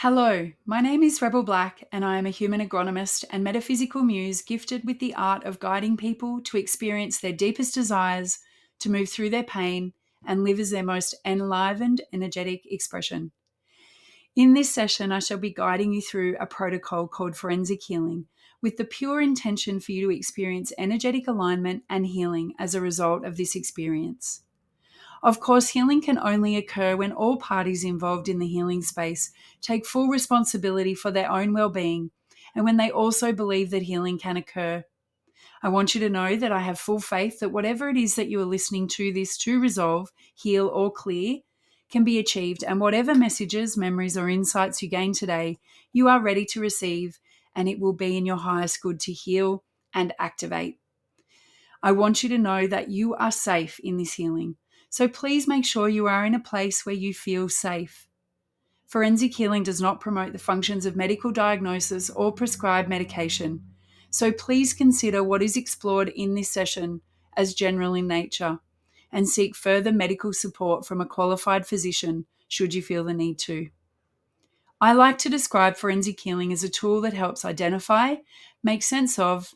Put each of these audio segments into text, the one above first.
Hello, my name is Rebel Black, and I am a human agronomist and metaphysical muse gifted with the art of guiding people to experience their deepest desires, to move through their pain, and live as their most enlivened, energetic expression. In this session, I shall be guiding you through a protocol called forensic healing, with the pure intention for you to experience energetic alignment and healing as a result of this experience. Of course, healing can only occur when all parties involved in the healing space take full responsibility for their own well-being and when they also believe that healing can occur. I want you to know that I have full faith that whatever it is that you are listening to this to resolve, heal, or clear can be achieved, and whatever messages, memories, or insights you gain today, you are ready to receive, and it will be in your highest good to heal and activate. I want you to know that you are safe in this healing. So please make sure you are in a place where you feel safe. Forensic healing does not promote the functions of medical diagnosis or prescribed medication. So please consider what is explored in this session as general in nature and seek further medical support from a qualified physician should you feel the need to. I like to describe forensic healing as a tool that helps identify, make sense of,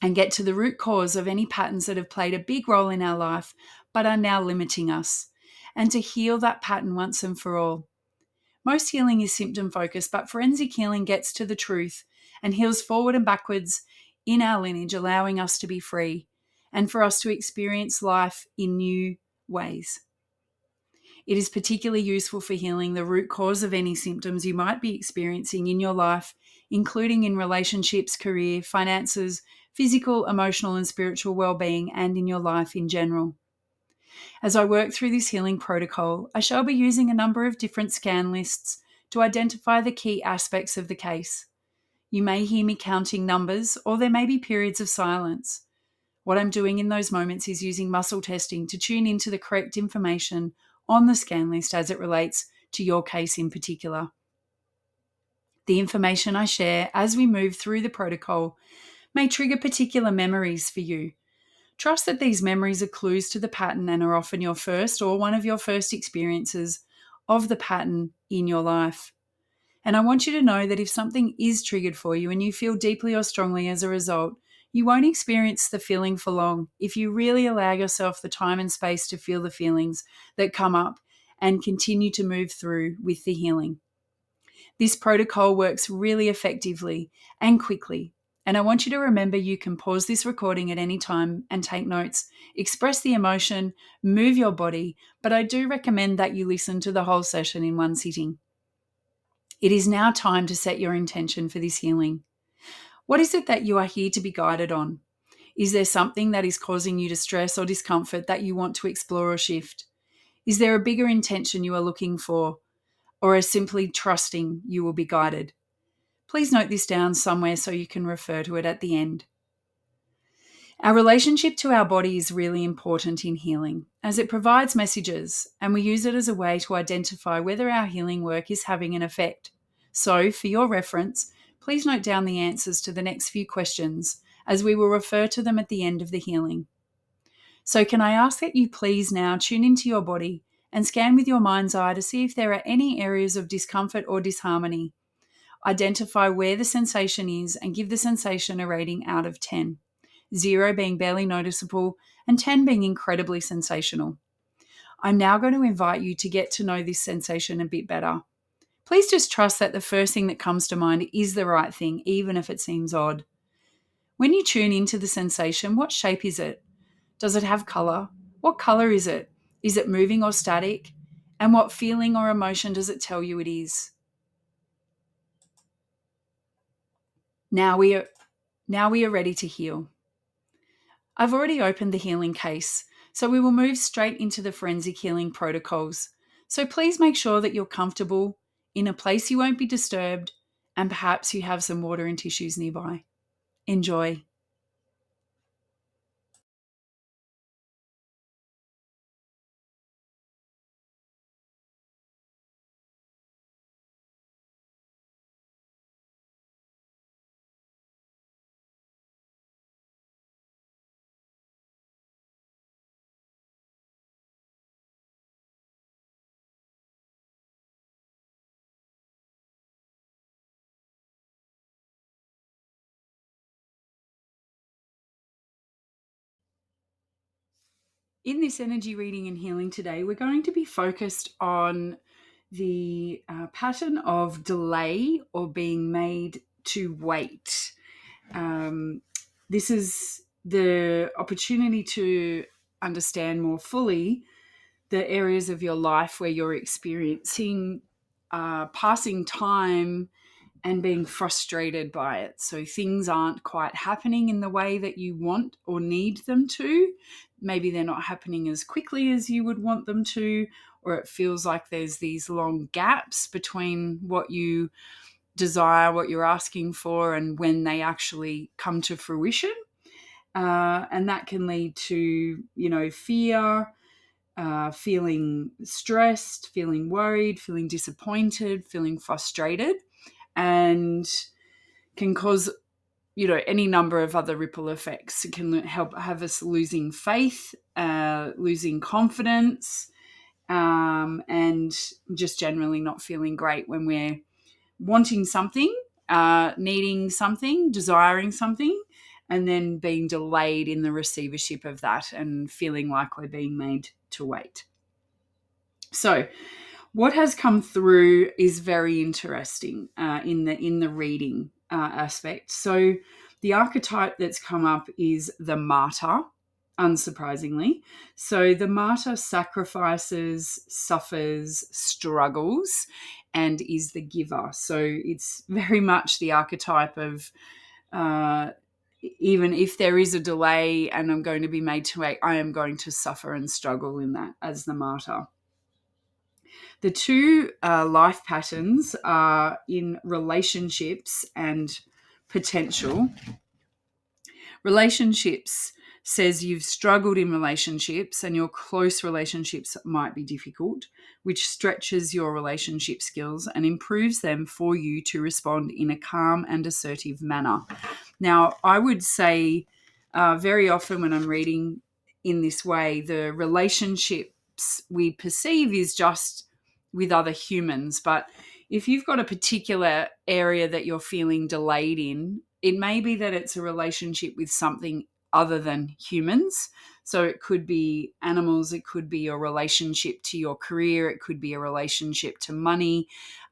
and get to the root cause of any patterns that have played a big role in our life but are now limiting us, and to heal that pattern once and for all. Most healing is symptom focused, but forensic healing gets to the truth and heals forward and backwards in our lineage, allowing us to be free and for us to experience life in new ways. It is particularly useful for healing the root cause of any symptoms you might be experiencing in your life, including in relationships, career, finances, physical, emotional, and spiritual well-being, and in your life in general. As I work through this healing protocol, I shall be using a number of different scan lists to identify the key aspects of the case. You may hear me counting numbers, or there may be periods of silence. What I'm doing in those moments is using muscle testing to tune into the correct information on the scan list as it relates to your case in particular. The information I share as we move through the protocol may trigger particular memories for you. Trust that these memories are clues to the pattern and are often your first or one of your first experiences of the pattern in your life. And I want you to know that if something is triggered for you and you feel deeply or strongly as a result, you won't experience the feeling for long if you really allow yourself the time and space to feel the feelings that come up and continue to move through with the healing. This protocol works really effectively and quickly. And I want you to remember you can pause this recording at any time and take notes, express the emotion, move your body, but I do recommend that you listen to the whole session in one sitting. It is now time to set your intention for this healing. What is it that you are here to be guided on? Is there something that is causing you distress or discomfort that you want to explore or shift? Is there a bigger intention you are looking for, or are simply trusting you will be guided? Please note this down somewhere so you can refer to it at the end. Our relationship to our body is really important in healing, as it provides messages, and we use it as a way to identify whether our healing work is having an effect. So, for your reference, please note down the answers to the next few questions, as we will refer to them at the end of the healing. So, can I ask that you please now tune into your body and scan with your mind's eye to see if there are any areas of discomfort or disharmony. Identify where the sensation is and give the sensation a rating out of 10. 0 being barely noticeable and 10 being incredibly sensational. I'm now going to invite you to get to know this sensation a bit better. Please just trust that the first thing that comes to mind is the right thing, even if it seems odd. When you tune into the sensation, what shape is it? Does it have color? What color is it? Is it moving or static? And what feeling or emotion does it tell you it is? Now we are ready to heal. I've already opened the healing case, so we will move straight into the forensic healing protocols. So please make sure that you're comfortable, in a place you won't be disturbed, and perhaps you have some water and tissues nearby. Enjoy. In this energy reading and healing today, we're going to be focused on the pattern of delay or being made to wait. This is the opportunity to understand more fully the areas of your life where you're experiencing passing time and being frustrated by it. So things aren't quite happening in the way that you want or need them to. Maybe they're not happening as quickly as you would want them to, or it feels like there's these long gaps between what you desire, what you're asking for, and when they actually come to fruition. And that can lead to, fear, feeling stressed, feeling worried, feeling disappointed, feeling frustrated, and can cause any number of other ripple effects. It can help have us losing faith, losing confidence, and just generally not feeling great when we're wanting something, needing something, desiring something, and then being delayed in the receivership of that and feeling like we're being made to wait. So what has come through is very interesting in the reading aspect. So the archetype that's come up is the martyr, unsurprisingly. So the martyr sacrifices, suffers, struggles, and is the giver. So it's very much the archetype of even if there is a delay and I'm going to be made to wait, I am going to suffer and struggle in that as the martyr. The two life patterns are in relationships and potential. Relationships says you've struggled in relationships and your close relationships might be difficult, which stretches your relationship skills and improves them for you to respond in a calm and assertive manner. Now, I would say very often when I'm reading in this way, the relationships we perceive is just with other humans. But if you've got a particular area that you're feeling delayed in, it may be that it's a relationship with something other than humans. So it could be animals, it could be a relationship to your career, it could be a relationship to money,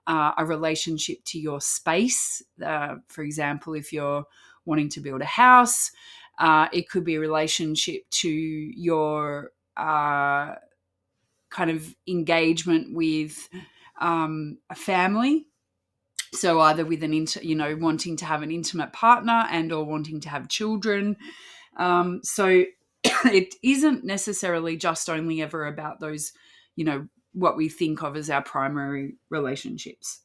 a relationship to your space. For example, if you're wanting to build a house, it could be a relationship to your kind of engagement with a family. So either with wanting to have an intimate partner and or wanting to have children. So it isn't necessarily just only ever about those, what we think of as our primary relationships.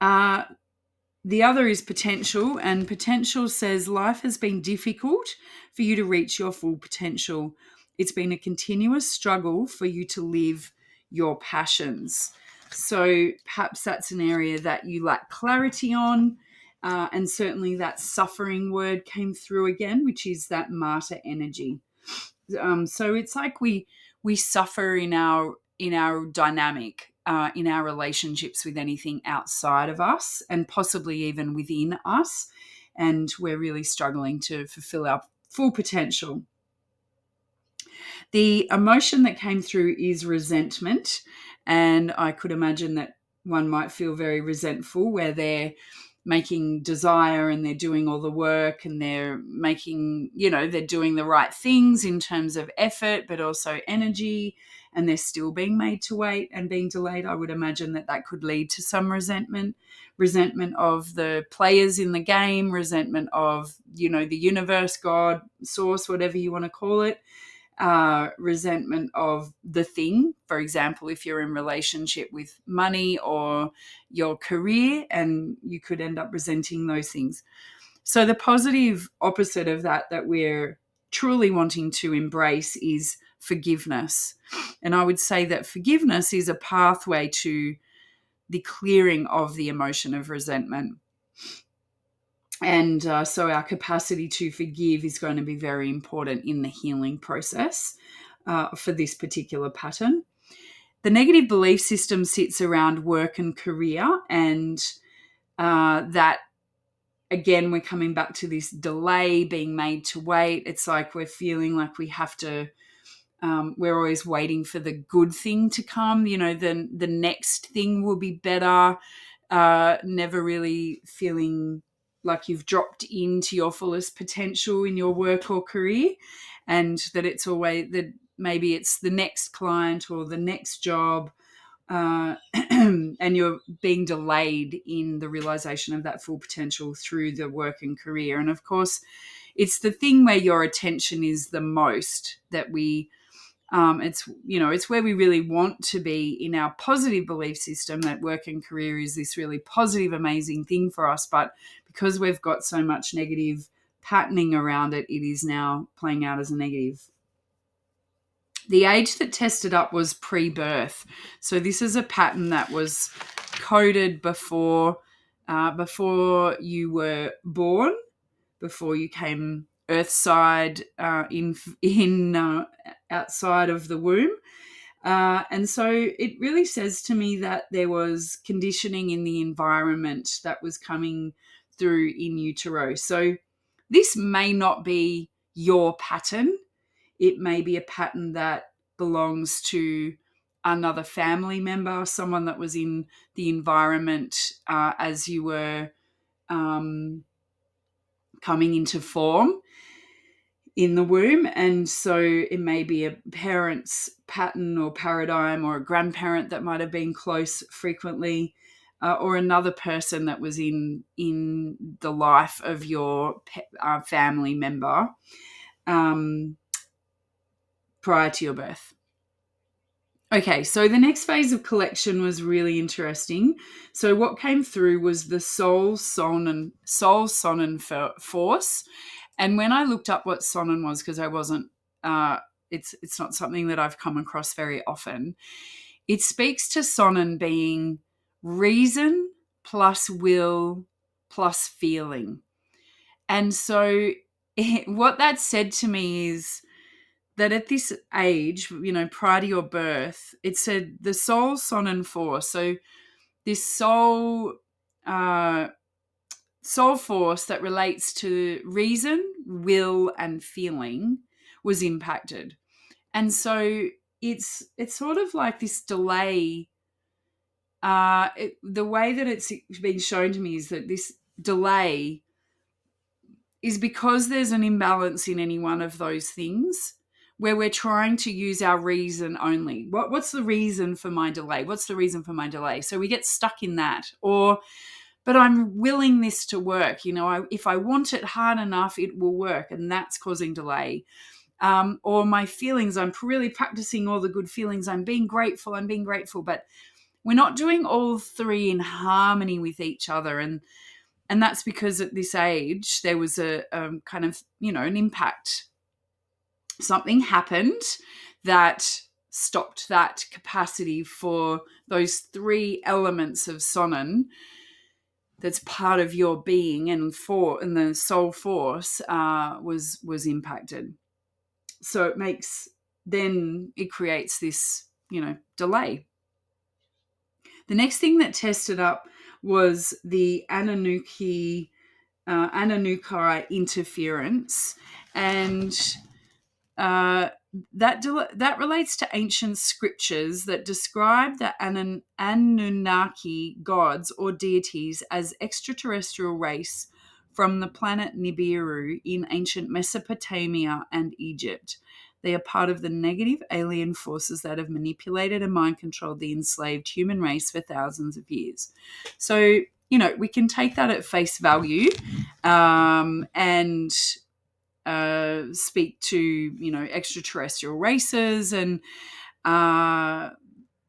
The other is potential, and potential says life has been difficult for you to reach your full potential. It's been a continuous struggle for you to live your passions. So perhaps that's an area that you lack clarity on, and certainly that suffering word came through again, which is that martyr energy. So it's like we suffer in our dynamic, in our relationships with anything outside of us and possibly even within us, and we're really struggling to fulfill our full potential. The emotion that came through is resentment, and I could imagine that one might feel very resentful where they're making desire and they're doing all the work and they're making, they're doing the right things in terms of effort, but also energy, and they're still being made to wait and being delayed. I would imagine that could lead to some resentment of the players in the game, resentment of, the universe, God, source, whatever you want to call it. Resentment of the thing. For example, if you're in relationship with money or your career, and you could end up resenting those things. So the positive opposite of that we're truly wanting to embrace is forgiveness. And I would say that forgiveness is a pathway to the clearing of the emotion of resentment. And so our capacity to forgive is going to be very important in the healing process for this particular pattern. The negative belief system sits around work and career, and that, again, we're coming back to this delay, being made to wait. It's like we're feeling like we have to we're always waiting for the good thing to come. The next thing will be better. Never really feeling like you've dropped into your fullest potential in your work or career, and that it's always that maybe it's the next client or the next job, and you're being delayed in the realization of that full potential through the work and career. And of course, it's the thing where your attention is the most that we it's where we really want to be in our positive belief system, that work and career is this really positive, amazing thing for us. But because we've got so much negative patterning around it, it is now playing out as a negative. The age that tested up was pre-birth. So this is a pattern that was coded before you were born, before you came earthside, in outside of the womb. And so it really says to me that there was conditioning in the environment that was coming through in utero. So this may not be your pattern. It may be a pattern that belongs to another family member, someone that was in the environment as you were coming into form in the womb. And so it may be a parent's pattern or paradigm, or a grandparent that might have been close frequently, or another person that was in the life of your family member prior to your birth. Okay, so the next phase of collection was really interesting. So what came through was the soul sonnen force. And when I looked up what sonnen was, because I wasn't, it's not something that I've come across very often. It speaks to sonnen being reason plus will plus feeling. And so what that said to me is that at this age, prior to your birth, it said the soul sonnen force. So this soul force that relates to reason, will, and feeling was impacted. And so it's sort of like this delay. The way that it's been shown to me is that this delay is because there's an imbalance in any one of those things, where we're trying to use our reason only. What's the reason for my delay? What's the reason for my delay? So we get stuck in that. Or, but I'm willing this to work. If I want it hard enough, it will work. And that's causing delay. Or my feelings, I'm really practicing all the good feelings. I'm being grateful. But we're not doing all three in harmony with each other. And that's because at this age, there was a kind of, an impact. Something happened that stopped that capacity for those three elements of sonnen that's part of your being, and the soul force was impacted. So it creates this, delay. The next thing that tested up was the Anunnaki interference, and that relates to ancient scriptures that describe the Anunnaki gods or deities as extraterrestrial race from the planet Nibiru in ancient Mesopotamia and Egypt. They are part of the negative alien forces that have manipulated and mind controlled the enslaved human race for thousands of years. So, we can take that at face value, and speak to, extraterrestrial races and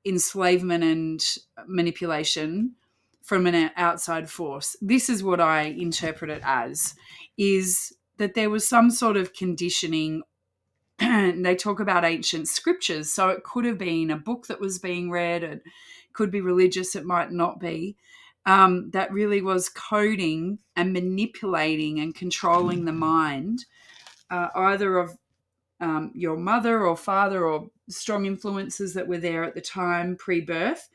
enslavement and manipulation from an outside force. This is what I interpret it as, is that there was some sort of conditioning. They talk about ancient scriptures, so it could have been a book that was being read. It could be religious, it might not be. That really was coding and manipulating and controlling the mind, either of your mother or father, or strong influences that were there at the time pre-birth,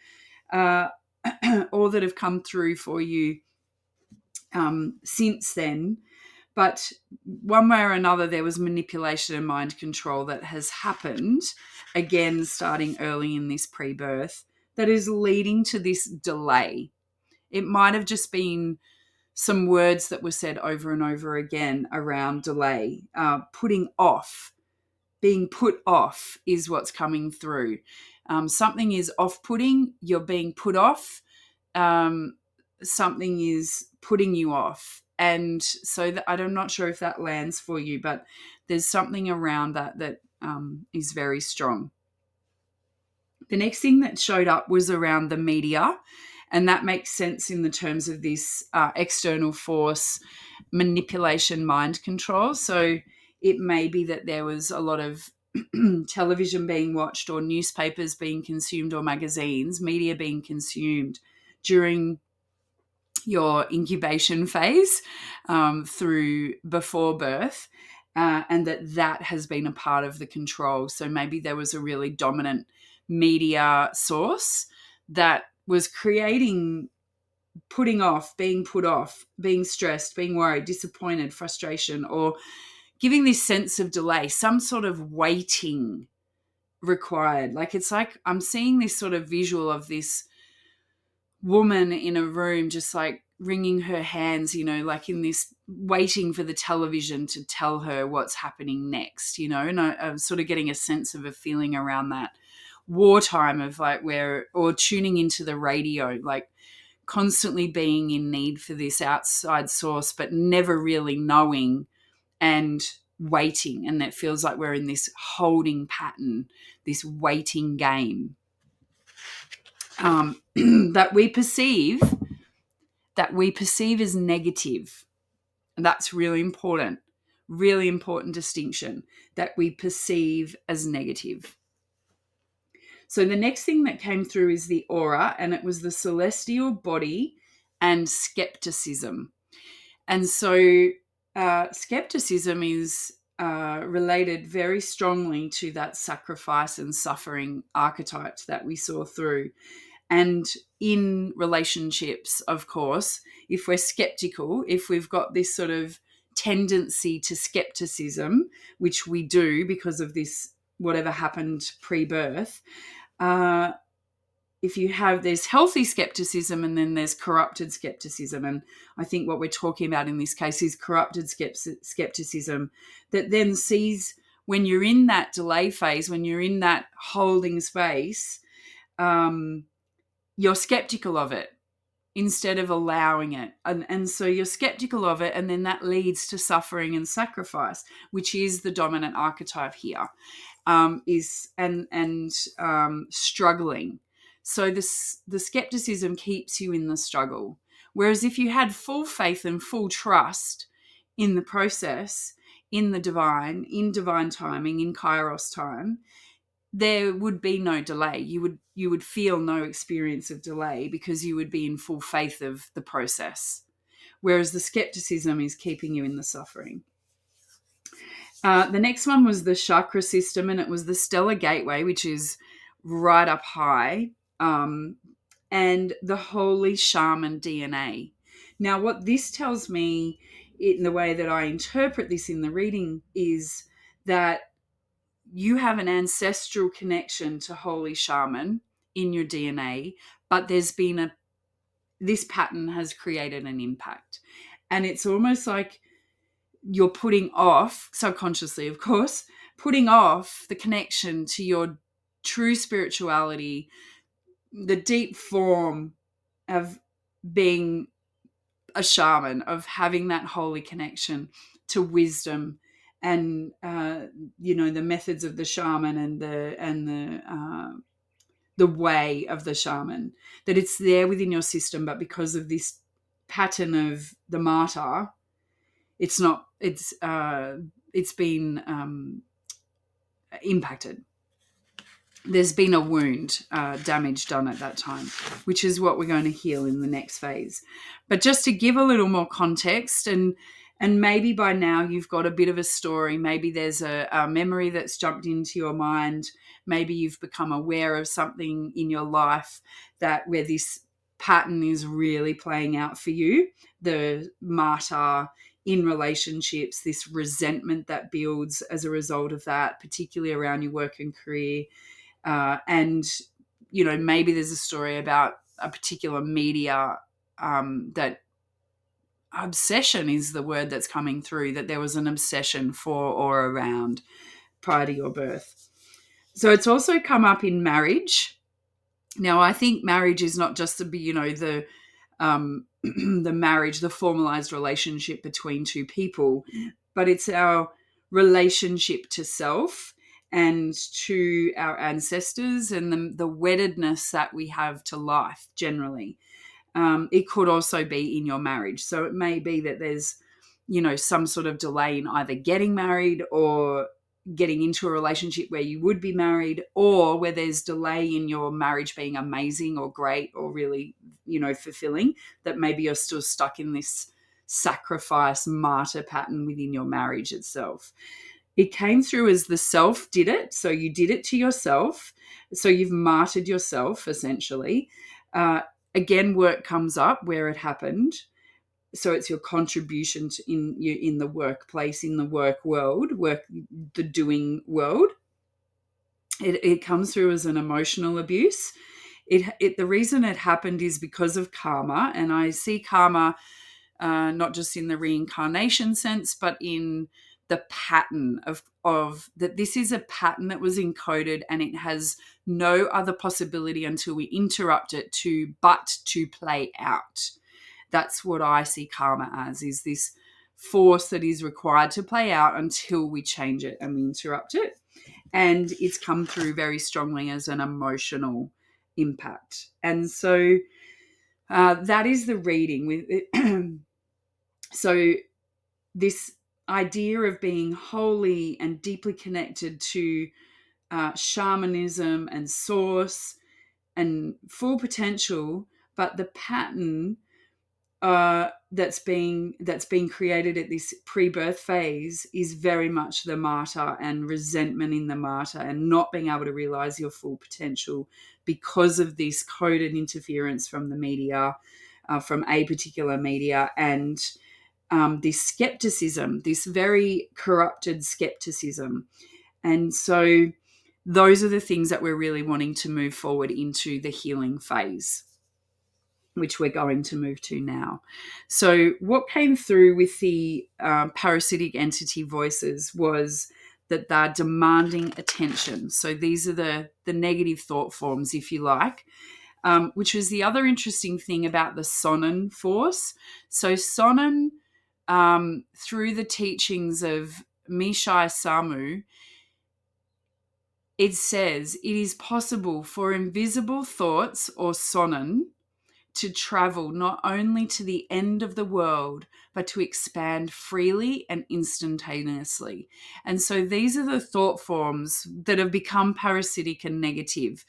or that have come through for you since then. But one way or another, there was manipulation and mind control that has happened, again, starting early in this pre-birth, that is leading to this delay. It might have just been some words that were said over and over again around delay, putting off. Being put off is what's coming through. Something is off-putting, you're being put off. Something is putting you off. And so I'm not sure if that lands for you, but there's something around that is very strong. The next thing that showed up was around the media, and that makes sense in the terms of this external force, manipulation, mind control. So it may be that there was a lot of television being watched or newspapers being consumed or magazines, media being consumed during your incubation phase through before birth, and that has been a part of the control. So maybe there was a really dominant media source that was creating putting off, being put off, being stressed, being worried, disappointed, frustration, or giving this sense of delay, some sort of waiting required. Like, it's like I'm seeing this sort of visual of this woman in a room just like wringing her hands, like in this waiting for the television to tell her what's happening next, and I'm sort of getting a sense of a feeling around that wartime of like or tuning into the radio, like constantly being in need for this outside source, but never really knowing and waiting. And that feels like we're in this holding pattern, this waiting game. That we perceive as negative. And that's really important distinction, that we perceive as negative. So the next thing that came through is the aura, and it was the celestial body and skepticism. And so skepticism is related very strongly to that sacrifice and suffering archetypes that we saw through. And in relationships, of course, if we're skeptical, if we've got this sort of tendency to skepticism, which we do because of this, whatever happened pre-birth, there's healthy skepticism and then there's corrupted skepticism. And I think what we're talking about in this case is corrupted skepticism that then sees, when you're in that delay phase, when you're in that holding space, you're skeptical of it instead of allowing it. And so you're skeptical of it, and then that leads to suffering and sacrifice, which is the dominant archetype here, struggling. So the skepticism keeps you in the struggle. Whereas if you had full faith and full trust in the process, in the divine, in divine timing, in Kairos time, there would be no delay. You would feel no experience of delay because you would be in full faith of the process. Whereas the skepticism is keeping you in the suffering. The next one was the chakra system, and it was the stellar gateway, which is right up high, and the holy shaman DNA. Now, what this tells me, in the way that I interpret this in the reading, is that you have an ancestral connection to holy shaman in your DNA, but there's been this pattern has created an impact. And it's almost like you're putting off, subconsciously, of course, putting off the connection to your true spirituality, the deep form of being a shaman, of having that holy connection to wisdom and the methods of the shaman and the way of the shaman, that it's there within your system, but because of this pattern of the martyr, it's been impacted. There's been a wound, damage done at that time, which is what we're going to heal in the next phase. But just to give a little more context, and maybe by now you've got a bit of a story, maybe there's a memory that's jumped into your mind, maybe you've become aware of something in your life where this pattern is really playing out for you, the martyr in relationships, this resentment that builds as a result of that, particularly around your work and career. And, maybe there's a story about a particular media that obsession is the word that's coming through, that there was an obsession for or around prior to your birth. So it's also come up in marriage. Now, I think marriage is not just to be, the the marriage, the formalized relationship between two people, but it's our relationship to self and to our ancestors, and the weddedness that we have to life generally. It could also be in your marriage. So it may be that there's, some sort of delay in either getting married or getting into a relationship where you would be married, or where there's delay in your marriage being amazing or great or really, fulfilling, that maybe you're still stuck in this sacrifice martyr pattern within your marriage itself. It came through as the self did it. So you did it to yourself. So you've martyred yourself, essentially. Again, work comes up where it happened. So it's your contribution in the workplace, in the work world, the doing world. It comes through as an emotional abuse. The reason it happened is because of karma, and I see karma not just in the reincarnation sense, but in the pattern of that. This is a pattern that was encoded, and it has no other possibility until we interrupt it to play out. That's what I see karma as, is this force that is required to play out until we change it and we interrupt it. And it's come through very strongly as an emotional impact. And so that is the reading with it. So this idea of being wholly and deeply connected to shamanism and source and full potential, but the pattern that's being created at this pre-birth phase is very much the martyr, and resentment in the martyr, and not being able to realize your full potential because of this coded interference from the media, from a particular media, and this skepticism, this very corrupted skepticism. And so those are the things that we're really wanting to move forward into the healing phase, which we're going to move to now. So what came through with the parasitic entity voices was that they're demanding attention. So these are the negative thought forms, if you like, which was the other interesting thing about the Sonnen force. So Sonnen, through the teachings of Mishai Samu, it says it is possible for invisible thoughts, or Sonnen, to travel not only to the end of the world, but to expand freely and instantaneously. And so these are the thought forms that have become parasitic and negative,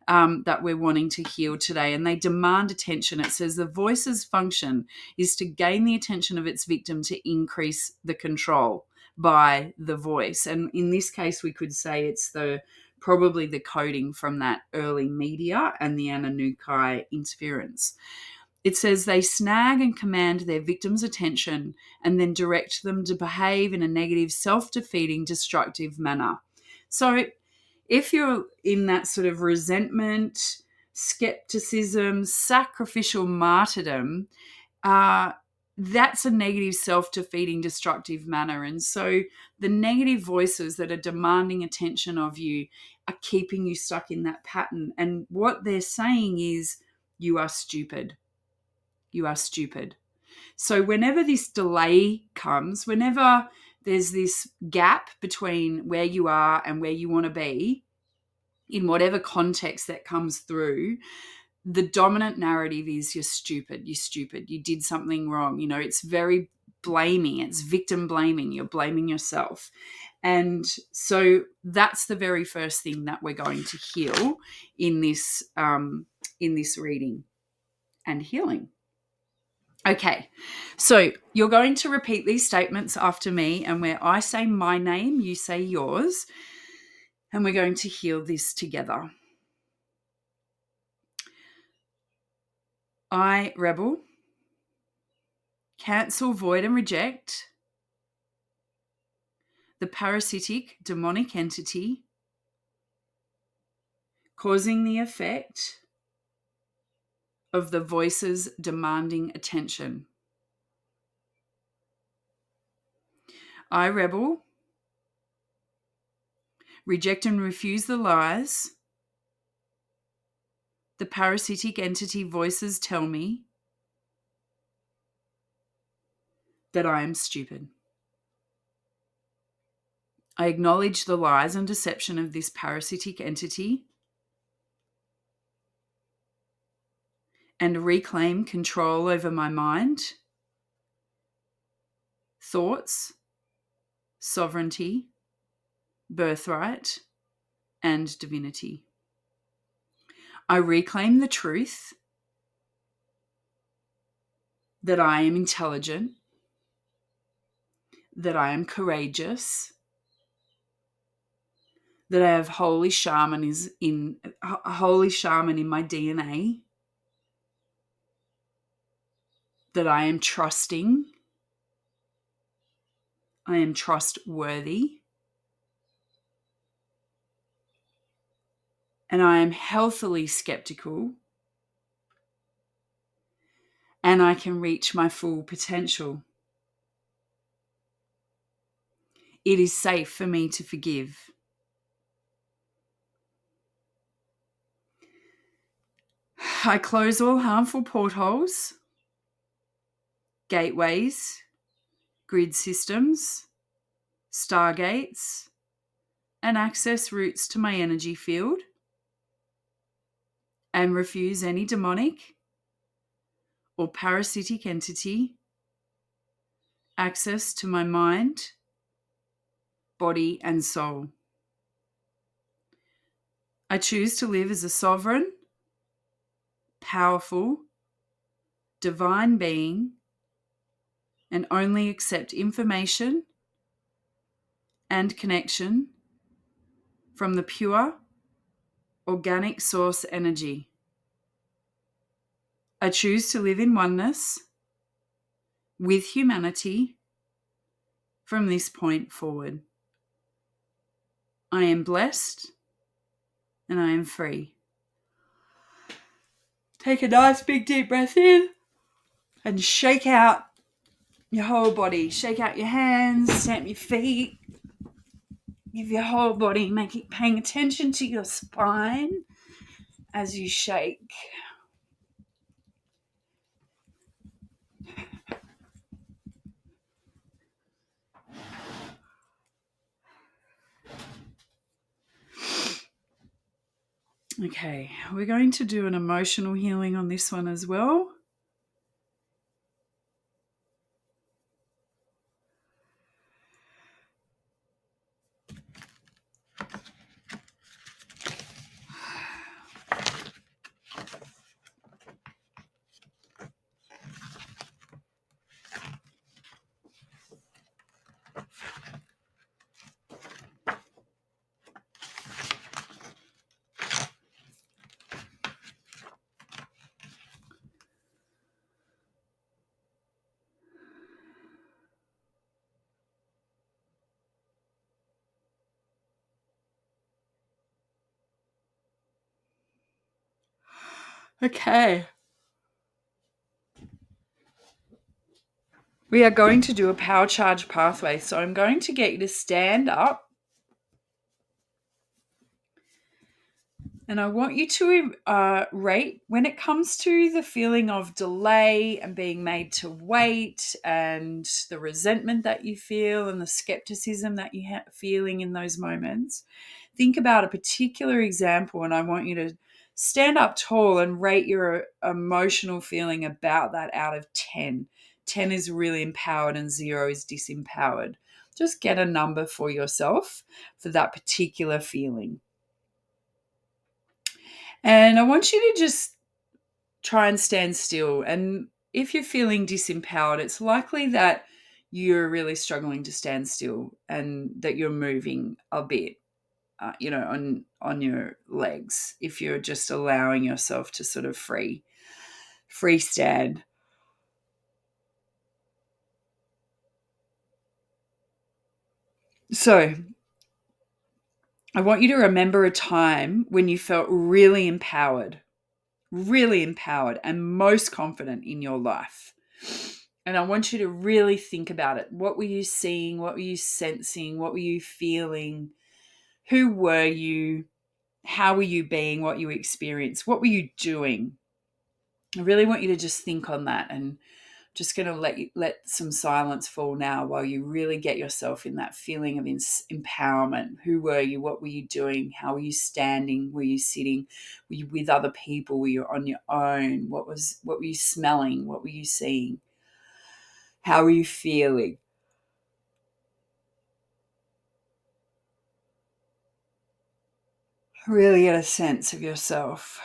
that we're wanting to heal today. And they demand attention. It says the voice's function is to gain the attention of its victim to increase the control by the voice. And in this case, we could say it's probably the coding from that early media and the Anunnaki interference. It says they snag and command their victims' attention and then direct them to behave in a negative, self-defeating, destructive manner. So if you're in that sort of resentment, skepticism, sacrificial martyrdom, that's a negative, self-defeating, destructive manner. And so the negative voices that are demanding attention of you are keeping you stuck in that pattern. And what they're saying is, you are stupid. You are stupid. So whenever this delay comes, whenever there's this gap between where you are and where you want to be, in whatever context that comes through, the dominant narrative is you're stupid, you did something wrong. It's very blaming, it's victim blaming, you're blaming yourself. And so that's the very first thing that we're going to heal in this reading and healing. Okay, so you're going to repeat these statements after me, and where I say my name, you say yours, and we're going to heal this together. I, Rebel, cancel, void, and reject the parasitic demonic entity causing the effect of the voices demanding attention. I, rebel, reject and refuse the lies the parasitic entity voices tell me that I am stupid. I acknowledge the lies and deception of this parasitic entity and reclaim control over my mind, thoughts, sovereignty, birthright, and divinity. I reclaim the truth that I am intelligent, that I am courageous, that I have holy shaman in my DNA, that I am trusting, I am trustworthy, and I am healthily skeptical, and I can reach my full potential. It is safe for me to forgive. I close all harmful portholes, gateways, grid systems, stargates, and access routes to my energy field, and refuse any demonic or parasitic entity access to my mind, body, and soul. I choose to live as a sovereign, powerful, divine being and only accept information and connection from the pure, organic source energy. I choose to live in oneness with humanity from this point forward. I am blessed and I am free. Take a nice big deep breath in and shake out your whole body. Shake out your hands, stamp your feet. Give your whole body, paying attention to your spine as you shake. Okay, we're going to do an emotional healing on this one as well. Okay. We are going to do a power charge pathway. So I'm going to get you to stand up. And I want you to rate when it comes to the feeling of delay and being made to wait and the resentment that you feel and the skepticism that you feeling in those moments. Think about a particular example and I want you to stand up tall and rate your emotional feeling about that out of 10. 10 is really empowered and 0 is disempowered. Just get a number for yourself for that particular feeling. And I want you to just try and stand still. And if you're feeling disempowered, it's likely that you're really struggling to stand still and that you're moving a bit, on your legs. If you're just allowing yourself to sort of free stand. So I want you to remember a time when you felt really empowered and most confident in your life. And I want you to really think about it. What were you seeing? What were you sensing? What were you feeling? Who were you? How were you being? What you experienced? What were you doing? I really want you to just think on that, and just going to let some silence fall now while you really get yourself in that feeling of empowerment. Who were you? What were you doing? How were you standing? Were you sitting? Were you with other people? Were you on your own? What were you smelling? What were you seeing? How were you feeling? Really get a sense of yourself.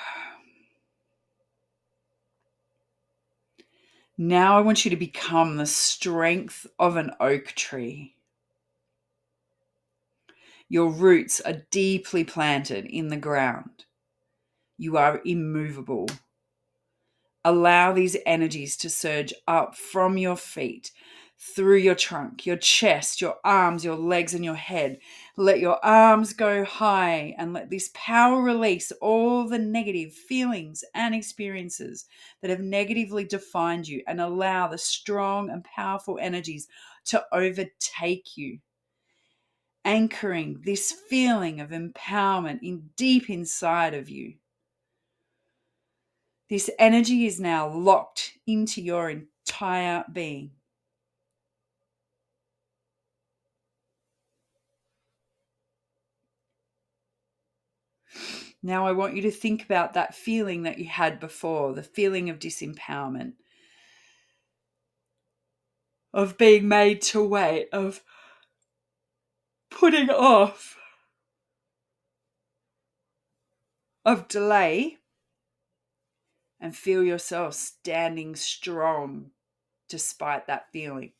Now I want you to become the strength of an oak tree. Your roots are deeply planted in the ground. You are immovable. Allow these energies to surge up from your feet, through your trunk, your chest, your arms, your legs, and your head. Let your arms go high and let this power release all the negative feelings and experiences that have negatively defined you, and allow the strong and powerful energies to overtake you. Anchoring this feeling of empowerment in deep inside of you. This energy is now locked into your entire being. Now I want you to think about that feeling that you had before, the feeling of disempowerment, of being made to wait, of putting off, of delay, and feel yourself standing strong despite that feeling.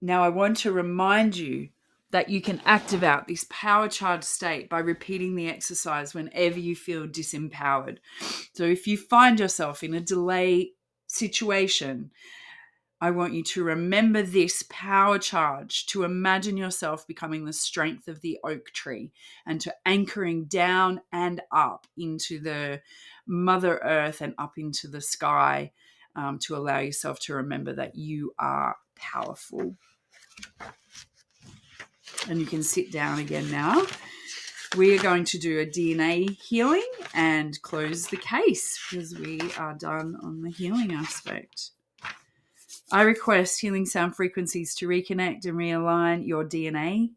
Now I want to remind you that you can activate this power charged state by repeating the exercise whenever you feel disempowered. So if you find yourself in a delay situation, I want you to remember this power charge, to imagine yourself becoming the strength of the oak tree, and to anchoring down and up into the Mother Earth and up into the sky, to allow yourself to remember that you are powerful. And you can sit down again now. We are going to do a DNA healing and close the case because we are done on the healing aspect. I request healing sound frequencies to reconnect and realign your DNA,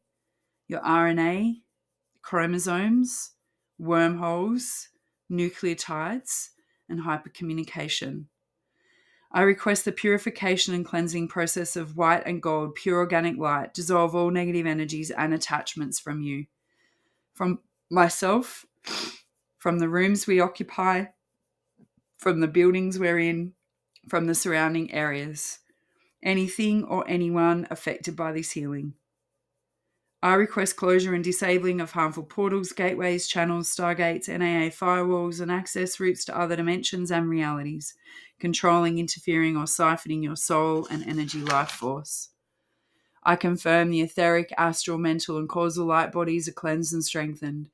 your RNA, chromosomes, wormholes, nucleotides, and hypercommunication. I request the purification and cleansing process of white and gold, pure organic light, dissolve all negative energies and attachments from you, from myself, from the rooms we occupy, from the buildings we're in, from the surrounding areas, anything or anyone affected by this healing. I request closure and disabling of harmful portals, gateways, channels, stargates, NAA firewalls, and access routes to other dimensions and realities, controlling, interfering, or siphoning your soul and energy life force. I confirm the etheric, astral, mental, and causal light bodies are cleansed and strengthened,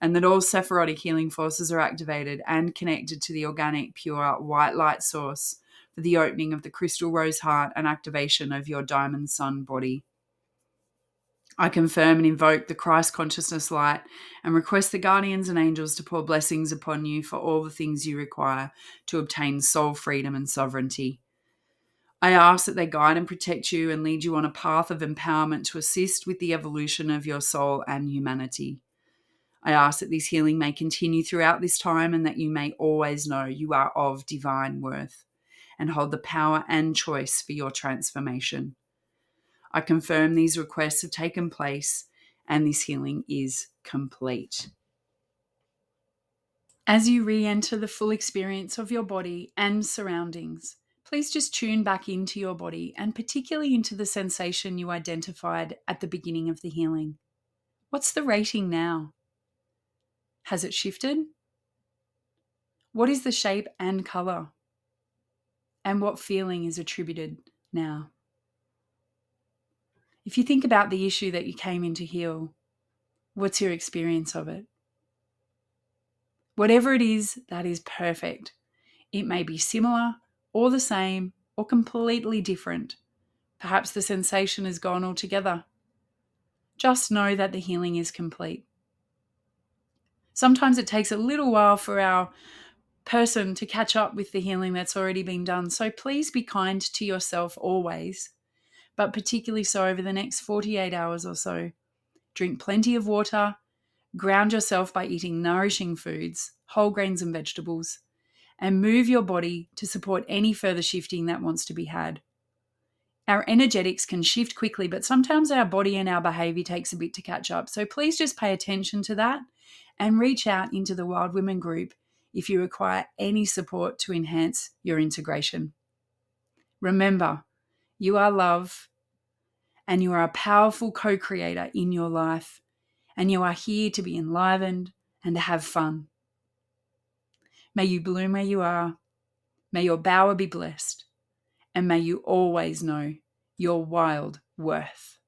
and that all Sephirotic healing forces are activated and connected to the organic, pure, white light source for the opening of the crystal rose heart and activation of your diamond sun body. I confirm and invoke the Christ consciousness light and request the guardians and angels to pour blessings upon you for all the things you require to obtain soul freedom and sovereignty. I ask that they guide and protect you and lead you on a path of empowerment to assist with the evolution of your soul and humanity. I ask that this healing may continue throughout this time and that you may always know you are of divine worth and hold the power and choice for your transformation. I confirm these requests have taken place and this healing is complete. As you re-enter the full experience of your body and surroundings, please just tune back into your body and particularly into the sensation you identified at the beginning of the healing. What's the rating now? Has it shifted? What is the shape and color? And what feeling is attributed now? If you think about the issue that you came in to heal, what's your experience of it? Whatever it is, that is perfect. It may be similar or the same or completely different. Perhaps the sensation is gone altogether. Just know that the healing is complete. Sometimes it takes a little while for our person to catch up with the healing that's already been done. So please be kind to yourself always, but particularly so over the next 48 hours or so. Drink plenty of water, ground yourself by eating nourishing foods, whole grains and vegetables, and move your body to support any further shifting that wants to be had. Our energetics can shift quickly, but sometimes our body and our behavior takes a bit to catch up. So please just pay attention to that and reach out into the Wild Women group if you require any support to enhance your integration. Remember, you are love and you are a powerful co-creator in your life, and you are here to be enlivened and to have fun. May you bloom where you are. May your bower be blessed. And may you always know your wild worth.